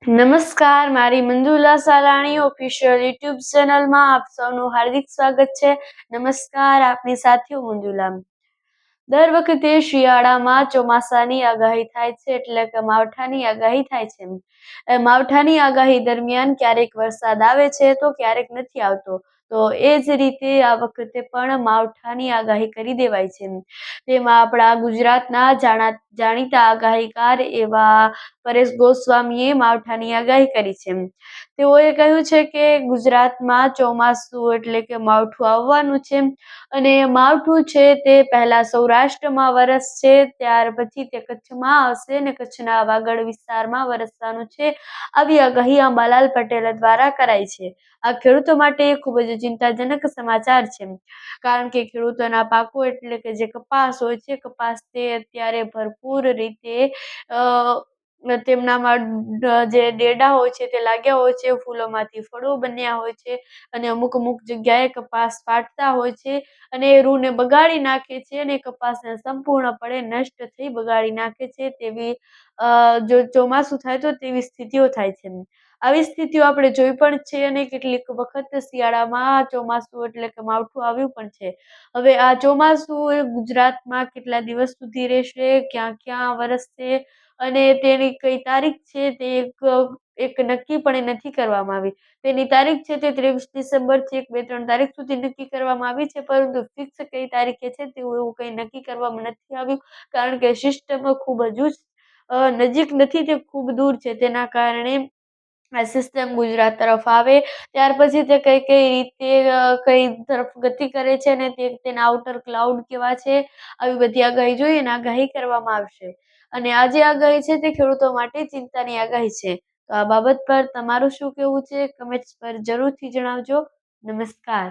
નમસ્કાર, મારી Manjula Salani official YouTube ચેનલમાં આપ સૌનું હાર્દિક સ્વાગત છે. નમસ્કાર, આપની સાથે હું મંજુલા. દર વખતે શિયાળામાં ચોમાસાની આગાહી થાય છે, એટલે કે માવઠાની આગાહી થાય છે. માવઠાની આગાહી દરમિયાન ક્યારેક વરસાદ આવે છે તો ક્યારેક નથી આવતો. તો એ જ રીતે આ વખતે પણ માવઠાની આગાહી કરી દેવાય છે. તેમાં આપણા ગુજરાતના જાણીતા આગાહીકાર એવા પરેશ ગોસ્વામીએ માવઠાની આગાહી કરી છે. તેઓએ કહ્યું છે કે ગુજરાતમાં ચોમાસું એટલે કે માવઠું આવવાનું છે અને માવઠું છે તે પહેલા સૌરાષ્ટ્રમાં વરસશે, ત્યાર પછી તે કચ્છમાં આવશે અને કચ્છના વાગડ વિસ્તારમાં વરસવાનું છે. આવી આગાહી અંબાલાલ પટેલ દ્વારા કરાઈ છે. આ ખેડૂતો માટે ખૂબ જ ચિંતાજનક સમાચાર છે, કારણ કે ખેડૂતોના પાકો એટલે કે જે કપાસ હોય છે, કપાસ તે અત્યારે ભરપૂર રીતે તેમનામાં જે ડેડા હોય છે તે લાગ્યા હોય છે, ફૂલોમાંથી ફળો બન્યા હોય છે અને અમુક અમુક જગ્યાએ કપાસ ફાટતા હોય છે અને એ રૂને બગાડી નાખે છે અને કપાસને સંપૂર્ણપણે નષ્ટ થઈ બગાડી નાખે છે. તેવી જો ચોમાસું થાય તો તેવી સ્થિતિઓ થાય છે. આવી સ્થિતિઓ આપણે જોઈ પણ છે અને કેટલીક વખત શિયાળામાં ચોમાસું એટલે કે માવઠું આવ્યું પણ છે. હવે આ ચોમાસું એ ગુજરાતમાં કેટલા દિવસ સુધી રહેશે, ક્યાં ક્યાં વરસશે અને તેની કઈ તારીખ છે તે એક નક્કીપણે નથી કરવામાં આવી. તેની તારીખ છે તે 23 ડિસેમ્બરથી 1-2-3 તારીખ સુધી નક્કી કરવામાં આવી છે, પરંતુ ફિક્સ કઈ તારીખે છે તેવું એવું કંઈ નક્કી કરવામાં નથી આવ્યું, કારણ કે સિસ્ટમ ખૂબ હજુ નજીક નથી, તે ખૂબ દૂર છે. તેના કારણે આ સિસ્ટમ ગુજરાત તરફ આવે ત્યાર પછી તે કઈ કઈ રીતે કઈ તરફ ગતિ કરે છે અને તેના આઉટર ક્લાઉડ કેવા છે, આવી બધી આગાહી જોઈએ અને આગાહી કરવામાં આવશે. અને આ જે આગાહી છે તે ખેડૂતો માટે ચિંતાની આગાહી છે. તો આ બાબત પર તમારું શું કહેવું છે? કમેન્ટ્સ પર જરૂરથી જણાવજો. નમસ્કાર.